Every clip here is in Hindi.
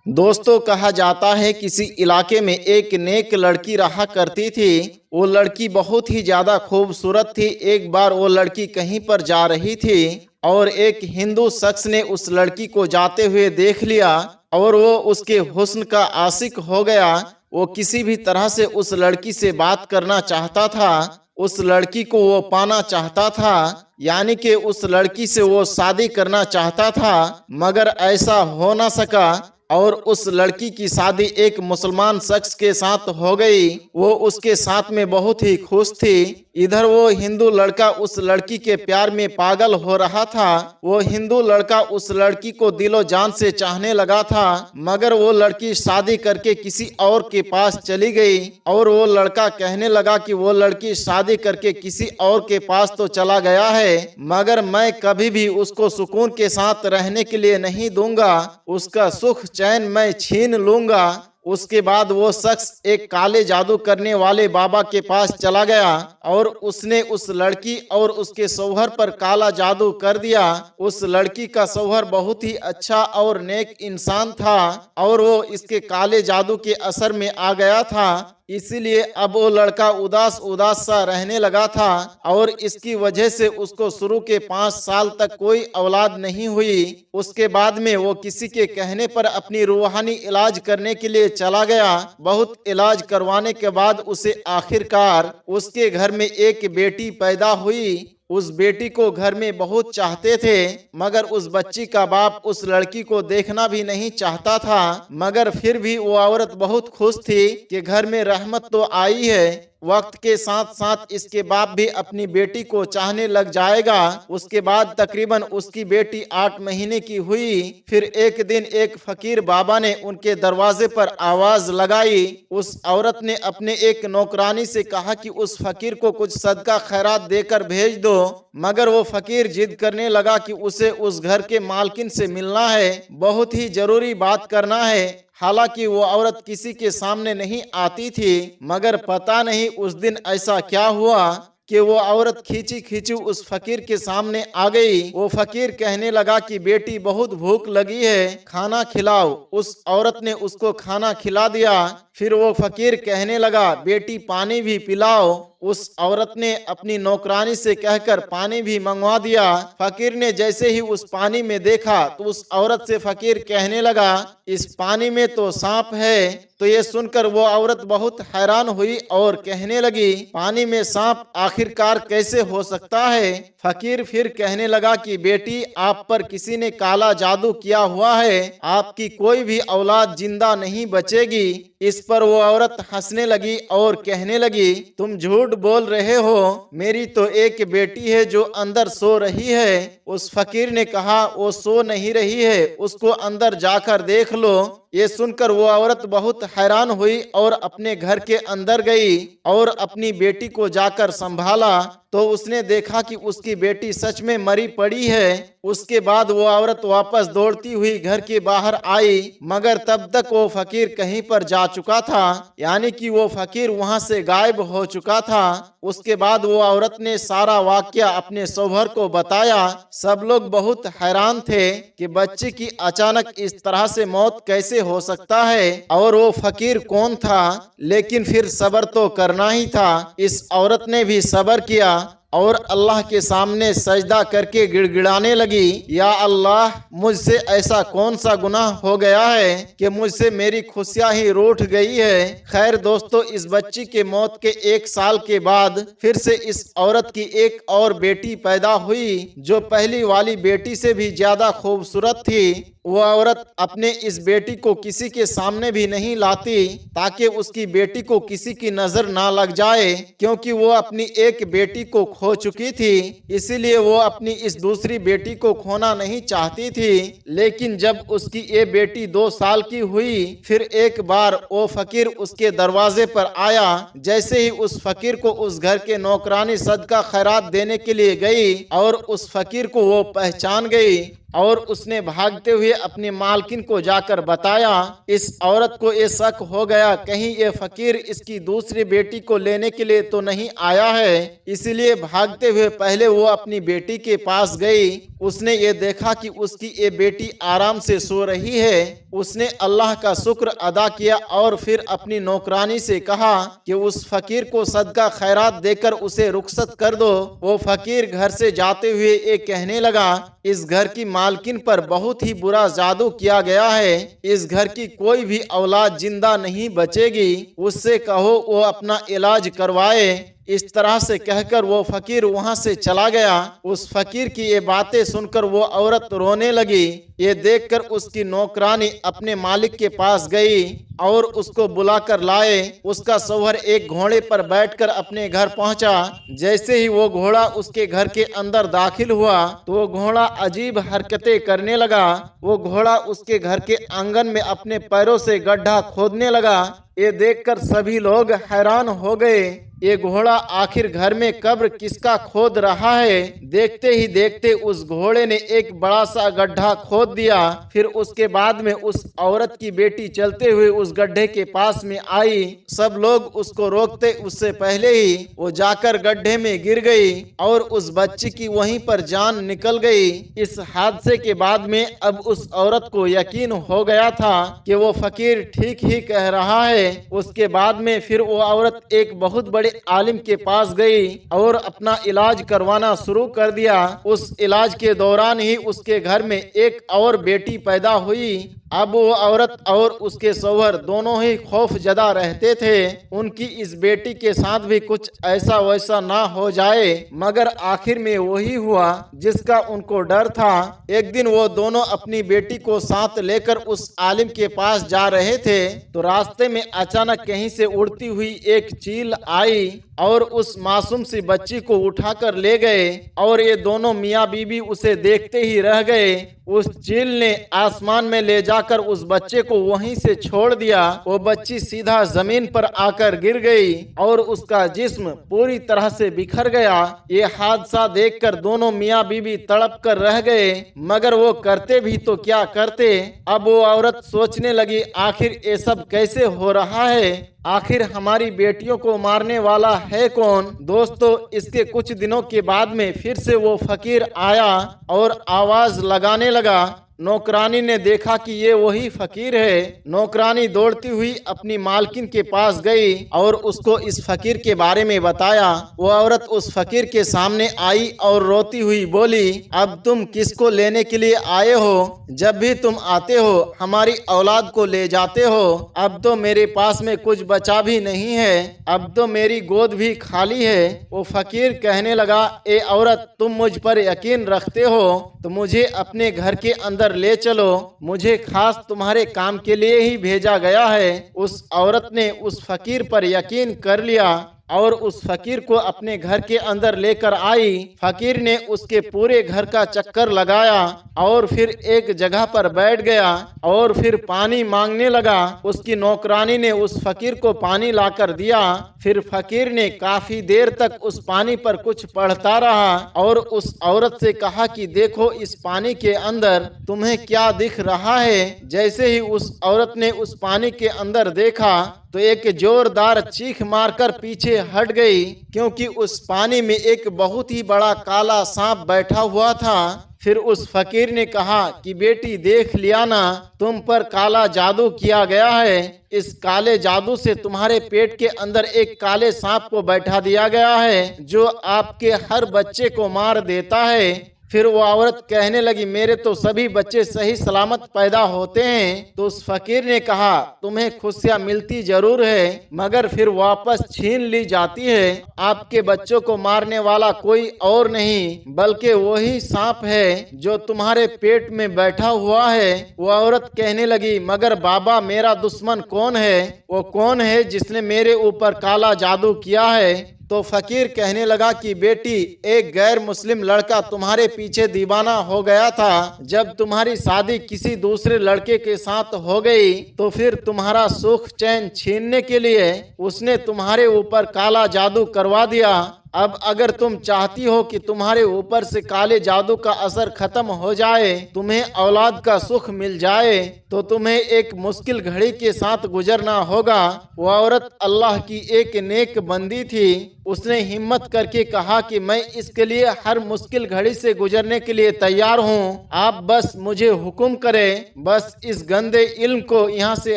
दोस्तों, कहा जाता है किसी इलाके में एक नेक लड़की रहा करती थी। वो लड़की बहुत ही ज्यादा खूबसूरत थी। एक बार वो लड़की कहीं पर जा रही थी और एक हिंदू शख्स ने उस लड़की को जाते हुए देख लिया और वो उसके हुस्न का आशिक हो गया। वो किसी भी तरह से उस लड़की से बात करना चाहता था, उस लड़की को वो पाना चाहता था, यानी कि उस लड़की से वो शादी करना चाहता था, मगर ऐसा हो ना सका और उस लड़की की शादी एक मुसलमान शख्स के साथ हो गई। वो उसके साथ में बहुत ही खुश थी। इधर वो हिंदू लड़का उस लड़की के प्यार में पागल हो रहा था। वो हिंदू लड़का उस लड़की को दिलो जान से चाहने लगा था, मगर वो लड़की शादी करके किसी और के पास चली गई और वो लड़का कहने लगा कि वो लड़की शादी करके किसी और के पास तो चला गया है, मगर मैं कभी भी उसको सुकून के साथ रहने के लिए नहीं दूंगा, उसका सुख चैन मैं छीन लूंगा। उसके बाद वो शख्स एक काले जादू करने वाले बाबा के पास चला गया और उसने उस लड़की और उसके शौहर पर काला जादू कर दिया। उस लड़की का शौहर बहुत ही अच्छा और नेक इंसान था और वो इसके काले जादू के असर में आ गया था। इसीलिए अब वो लड़का उदास उदास सा रहने लगा था और इसकी वजह से उसको शुरू के 5 साल तक कोई औलाद नहीं हुई। उसके बाद में वो किसी के कहने पर अपनी रूहानी इलाज करने के लिए चला गया। बहुत इलाज करवाने के बाद उसे आखिरकार उसके घर में एक बेटी पैदा हुई। उस बेटी को घर में बहुत चाहते थे, मगर उस बच्ची का बाप उस लड़की को देखना भी नहीं चाहता था। मगर फिर भी वो औरत बहुत खुश थी कि घर में रहमत तो आई है। वक्त के साथ साथ इसके बाप भी अपनी बेटी को चाहने लग जाएगा। उसके बाद तकरीबन उसकी बेटी 8 महीने की हुई। फिर एक दिन एक फकीर बाबा ने उनके दरवाजे पर आवाज लगाई। उस औरत ने अपने एक नौकरानी से कहा कि उस फकीर को कुछ सदका खैरात देकर भेज दो, मगर वो फकीर जिद करने लगा कि उसे उस घर के मालकिन से मिलना है, बहुत ही जरूरी बात करना है। हालांकि वो औरत किसी के सामने नहीं आती थी, मगर पता नहीं उस दिन ऐसा क्या हुआ कि वो औरत खींची खींची उस फकीर के सामने आ गई। वो फकीर कहने लगा कि बेटी बहुत भूख लगी है, खाना खिलाओ। उस औरत ने उसको खाना खिला दिया। फिर वो फकीर कहने लगा बेटी पानी भी पिलाओ। उस औरत ने अपनी नौकरानी से कहकर पानी भी मंगवा दिया। फकीर ने जैसे ही उस पानी में देखा तो उस औरत से फकीर कहने लगा इस पानी में तो सांप है। तो ये सुनकर वो औरत बहुत हैरान हुई और कहने लगी पानी में सांप आखिरकार कैसे हो सकता है। फकीर फिर कहने लगा कि बेटी आप पर किसी ने काला जादू किया हुआ है, आपकी कोई भी औलाद जिंदा नहीं बचेगी। इस पर वो औरत हंसने लगी और कहने लगी तुम झूठ बोल रहे हो, मेरी तो एक बेटी है जो अंदर सो रही है। उस फकीर ने कहा वो सो नहीं रही है, उसको अंदर जाकर देख लो। ये सुनकर वो औरत बहुत हैरान हुई और अपने घर के अंदर गई और अपनी बेटी को जाकर संभाला तो उसने देखा कि उसकी बेटी सच में मरी पड़ी है। उसके बाद वो औरत वापस दौड़ती हुई घर के बाहर आई, मगर तब तक वो फकीर कहीं पर जा चुका था, यानी कि वो फकीर वहां से गायब हो चुका था। उसके बाद वो औरत ने सारा वाकया अपने शौहर को बताया। सब लोग बहुत हैरान थे कि बच्चे की अचानक इस तरह से मौत कैसे हो सकता है और वो फकीर कौन था। लेकिन फिर सब्र तो करना ही था। इस औरत ने भी सब्र किया और अल्लाह के सामने सजदा करके गिड़गिड़ाने लगी, या अल्लाह मुझसे ऐसा कौन सा गुनाह हो गया है कि मुझसे मेरी खुशियां ही रूठ गई है। खैर दोस्तों, इस बच्ची के मौत के 1 साल के बाद फिर से इस औरत की एक और बेटी पैदा हुई जो पहली वाली बेटी से भी ज्यादा खूबसूरत थी। वो औरत अपने इस बेटी को किसी के सामने भी नहीं लाती ताकि उसकी बेटी को किसी की नजर ना लग जाए, क्योंकि वो अपनी एक बेटी को खो चुकी थी, इसीलिए वो अपनी इस दूसरी बेटी को खोना नहीं चाहती थी। लेकिन जब उसकी ये बेटी 2 साल की हुई, फिर एक बार वो फकीर उसके दरवाजे पर आया। जैसे ही उस फकीर को उस घर के नौकरानी सदका खैरात देने के लिए गई और उस फकीर को वो पहचान गई। और उसने भागते हुए अपनी मालकिन को जाकर बताया। इस औरत को ये शक हो गया कहीं ये फकीर इसकी दूसरी बेटी को लेने के लिए तो नहीं आया है, इसलिए भागते हुए पहले वो अपनी बेटी के पास गई। उसने ये देखा कि उसकी ये बेटी आराम से सो रही है। उसने अल्लाह का शुक्र अदा किया और फिर अपनी नौकरानी से कहा कि उस फकीर को सदका खैरात देकर उसे रुखसत कर दो। वो फकीर घर से जाते हुए ये कहने लगा, इस घर की मालकिन पर बहुत ही बुरा जादू किया गया है, इस घर की कोई भी औलाद जिंदा नहीं बचेगी, उससे कहो वो अपना इलाज करवाए। इस तरह से कहकर वो फकीर वहां से चला गया। उस फकीर की ये बातें सुनकर वो औरत रोने लगी। ये देखकर उसकी नौकरानी अपने मालिक के पास गई और उसको बुलाकर लाए। उसका शौहर एक घोड़े पर बैठकर अपने घर पहुंचा। जैसे ही वो घोड़ा उसके घर के अंदर दाखिल हुआ तो वो घोड़ा अजीब हरकतें करने लगा। वो घोड़ा उसके घर के आंगन में अपने पैरों से गड्ढा खोदने लगा। ये देखकर सभी लोग हैरान हो गए। ये घोड़ा आखिर घर में कब्र किसका खोद रहा है। देखते ही देखते उस घोड़े ने एक बड़ा सा गड्ढा खोद दिया। फिर उसके बाद में उस औरत की बेटी चलते हुए उस गड्ढे के पास में आई। सब लोग उसको रोकते उससे पहले ही वो जाकर गड्ढे में गिर गई और उस बच्ची की वहीं पर जान निकल गई। इस हादसे के बाद में अब उस औरत को यकीन हो गया था कि वो फकीर ठीक ही कह रहा है। उसके बाद में फिर वो औरत एक बहुत बड़े आलिम के पास गई और अपना इलाज करवाना शुरू कर दिया। उस इलाज के दौरान ही उसके घर में एक और बेटी पैदा हुई। अब वो औरत और उसके शौहर दोनों ही खौफजदा रहते थे उनकी इस बेटी के साथ भी कुछ ऐसा वैसा ना हो जाए, मगर आखिर में वही हुआ जिसका उनको डर था। एक दिन वो दोनों अपनी बेटी को साथ लेकर उस आलिम के पास जा रहे थे तो रास्ते में अचानक कहीं से उड़ती हुई एक चील आई और उस मासूम सी बच्ची को उठाकर ले गए और ये दोनों मियाँ बीबी उसे देखते ही रह गए। उस चील ने आसमान में ले जाकर उस बच्चे को वहीं से छोड़ दिया। वो बच्ची सीधा जमीन पर आकर गिर गई और उसका जिस्म पूरी तरह से बिखर गया। ये हादसा देखकर दोनों मियाँ बीबी तड़प कर रह गए, मगर वो करते भी तो क्या करते। अब वो औरत सोचने लगी आखिर ये सब कैसे हो रहा है, आखिर हमारी बेटियों को मारने वाला है कौन। दोस्तों, इसके कुछ दिनों के बाद में फिर से वो फकीर आया और आवाज लगाने लगा। नौकरानी ने देखा कि ये वही फकीर है। नौकरानी दौड़ती हुई अपनी मालकिन के पास गई और उसको इस फकीर के बारे में बताया। वो औरत उस फकीर के सामने आई और रोती हुई बोली, अब तुम किसको लेने के लिए आए हो? जब भी तुम आते हो हमारी औलाद को ले जाते हो। अब तो मेरे पास में कुछ बचा भी नहीं है, अब तो मेरी गोद भी खाली है। वो फकीर कहने लगा, ए औरत, तुम मुझ पर यकीन रखते हो तो मुझे अपने घर के अंदर ले चलो, मुझे खास तुम्हारे काम के लिए ही भेजा गया है। उस औरत ने उस फकीर पर यकीन कर लिया और उस फकीर को अपने घर के अंदर लेकर आई। फकीर ने उसके पूरे घर का चक्कर लगाया और फिर एक जगह पर बैठ गया और फिर पानी मांगने लगा। उसकी नौकरानी ने उस फकीर को पानी लाकर दिया। फिर फकीर ने काफी देर तक उस पानी पर कुछ पढ़ता रहा और उस औरत से कहा कि देखो इस पानी के अंदर तुम्हें क्या दिख रहा है। जैसे ही उस औरत ने उस पानी के अंदर देखा तो एक जोरदार चीख मारकर पीछे हट गई, क्योंकि उस पानी में एक बहुत ही बड़ा काला सांप बैठा हुआ था। फिर उस फकीर ने कहा कि बेटी, देख लिया ना, तुम पर काला जादू किया गया है। इस काले जादू से तुम्हारे पेट के अंदर एक काले सांप को बैठा दिया गया है जो आपके हर बच्चे को मार देता है। फिर वो औरत कहने लगी, मेरे तो सभी बच्चे सही सलामत पैदा होते हैं। तो उस फकीर ने कहा, तुम्हें खुशियां मिलती जरूर है, मगर फिर वापस छीन ली जाती है। आपके बच्चों को मारने वाला कोई और नहीं बल्कि वही सांप है जो तुम्हारे पेट में बैठा हुआ है। वो औरत कहने लगी, मगर बाबा, मेरा दुश्मन कौन है? वो कौन है जिसने मेरे ऊपर काला जादू किया है? तो फकीर कहने लगा कि बेटी, एक गैर मुस्लिम लड़का तुम्हारे पीछे दीवाना हो गया था। जब तुम्हारी शादी किसी दूसरे लड़के के साथ हो गई तो फिर तुम्हारा सुख चैन छीनने के लिए उसने तुम्हारे ऊपर काला जादू करवा दिया। अब अगर तुम चाहती हो कि तुम्हारे ऊपर से काले जादू का असर खत्म हो जाए, तुम्हें औलाद का सुख मिल जाए, तो तुम्हें एक मुश्किल घड़ी के साथ गुजरना होगा। वो औरत अल्लाह की एक नेक बंदी थी। उसने हिम्मत करके कहा कि मैं इसके लिए हर मुश्किल घड़ी से गुजरने के लिए तैयार हूँ, आप बस मुझे हुक्म करें, बस इस गंदे इल्म को यहाँ से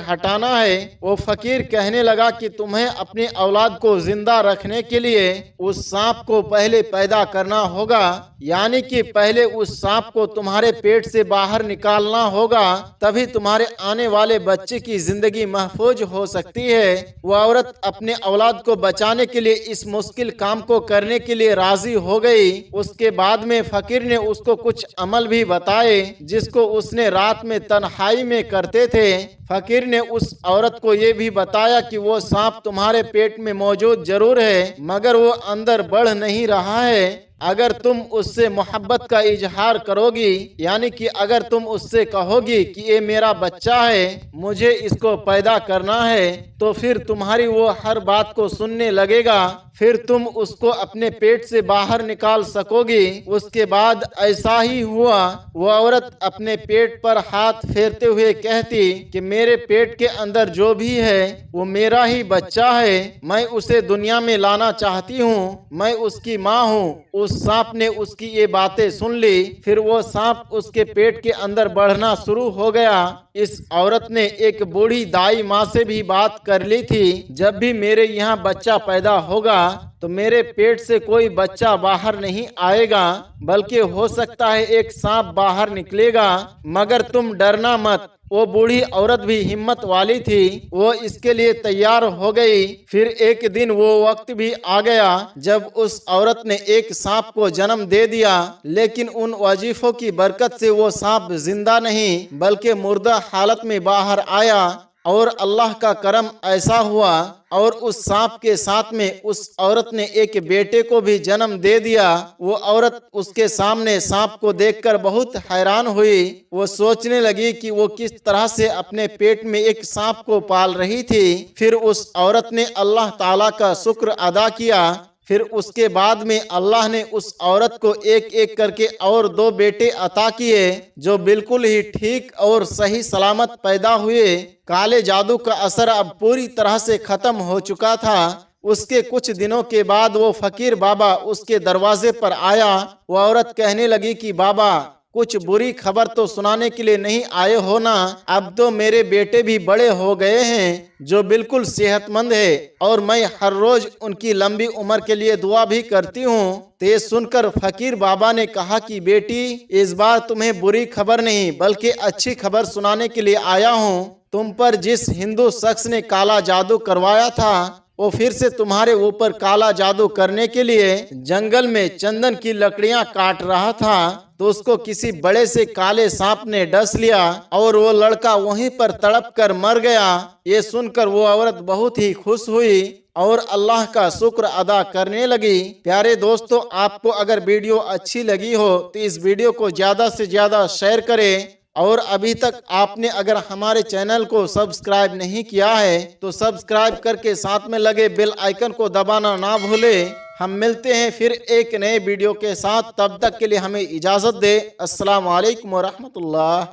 हटाना है। वो फकीर कहने लगा कि तुम्हें अपनी औलाद को जिंदा रखने के लिए उस सांप को पहले पैदा करना होगा, यानी कि पहले उस सांप को तुम्हारे पेट से बाहर निकालना होगा, तभी तुम्हारे आने वाले बच्चे की जिंदगी महफूज हो सकती है। वो औरत अपने औलाद को बचाने के लिए इस मुश्किल काम को करने के लिए राजी हो गई। उसके बाद में फकीर ने उसको कुछ अमल भी बताए जिसको उसने रात में तन्हाई में करते थे। फकीर ने उस औरत को ये भी बताया कि वो सांप तुम्हारे पेट में मौजूद जरूर है, मगर वो अंदर बढ़ नहीं रहा है। अगर तुम उससे मोहब्बत का इजहार करोगी, यानी कि अगर तुम उससे कहोगी कि ये मेरा बच्चा है, मुझे इसको पैदा करना है, तो फिर तुम्हारी वो हर बात को सुनने लगेगा, फिर तुम उसको अपने पेट से बाहर निकाल सकोगी। उसके बाद ऐसा ही हुआ। वो औरत अपने पेट पर हाथ फेरते हुए कहती कि मेरे पेट के अंदर जो भी है वो मेरा ही बच्चा है, मैं उसे दुनिया में लाना चाहती हूँ, मैं उसकी माँ हूँ। उस सांप ने उसकी ये बातें सुन ली, फिर वो सांप उसके पेट के अंदर बढ़ना शुरू हो गया। इस औरत ने एक बूढ़ी दाई माँ से भी बात कर ली थी, जब भी मेरे यहाँ बच्चा पैदा होगा तो मेरे पेट से कोई बच्चा बाहर नहीं आएगा, बल्कि हो सकता है एक सांप बाहर निकलेगा, मगर तुम डरना मत। वो बूढ़ी औरत भी हिम्मत वाली थी, वो इसके लिए तैयार हो गई। फिर एक दिन वो वक्त भी आ गया जब उस औरत ने एक सांप को जन्म दे दिया, लेकिन उन वजीफों की बरकत से वो सांप जिंदा नहीं बल्कि मुर्दा हालत में बाहर आया। और अल्लाह का करम ऐसा हुआ और उस सांप के साथ में उस औरत ने एक बेटे को भी जन्म दे दिया। वो औरत उसके सामने सांप को देखकर बहुत हैरान हुई। वो सोचने लगी कि वो किस तरह से अपने पेट में एक सांप को पाल रही थी। फिर उस औरत ने अल्लाह ताला का शुक्र अदा किया। फिर उसके बाद में अल्लाह ने उस औरत को एक एक करके और 2 बेटे अता किए जो बिल्कुल ही ठीक और सही सलामत पैदा हुए। काले जादू का असर अब पूरी तरह से खत्म हो चुका था। उसके कुछ दिनों के बाद वो फकीर बाबा उसके दरवाजे पर आया। वो औरत कहने लगी कि बाबा, कुछ बुरी खबर तो सुनाने के लिए नहीं आए हो ना? अब तो मेरे बेटे भी बड़े हो गए हैं जो बिल्कुल सेहतमंद है और मैं हर रोज उनकी लंबी उम्र के लिए दुआ भी करती हूँ। तो ये सुनकर फकीर बाबा ने कहा कि बेटी, इस बार तुम्हें बुरी खबर नहीं बल्कि अच्छी खबर सुनाने के लिए आया हूँ। तुम पर जिस हिंदू शख्स ने काला जादू करवाया था वो फिर से तुम्हारे ऊपर काला जादू करने के लिए जंगल में चंदन की लकड़ियां काट रहा था, तो उसको किसी बड़े से काले सांप ने डस लिया और वो लड़का वहीं पर तड़प कर मर गया। ये सुनकर वो औरत बहुत ही खुश हुई और अल्लाह का शुक्र अदा करने लगी। प्यारे दोस्तों, आपको अगर वीडियो अच्छी लगी हो तो इस वीडियो को ज्यादा से ज्यादा शेयर करें और अभी तक आपने अगर हमारे चैनल को सब्सक्राइब नहीं किया है तो सब्सक्राइब करके साथ में लगे बेल आइकन को दबाना ना भूलें। हम मिलते हैं फिर एक नए वीडियो के साथ, तब तक के लिए हमें इजाज़त दें। अस्सलाम वालेकुम व रहमतुल्लाह।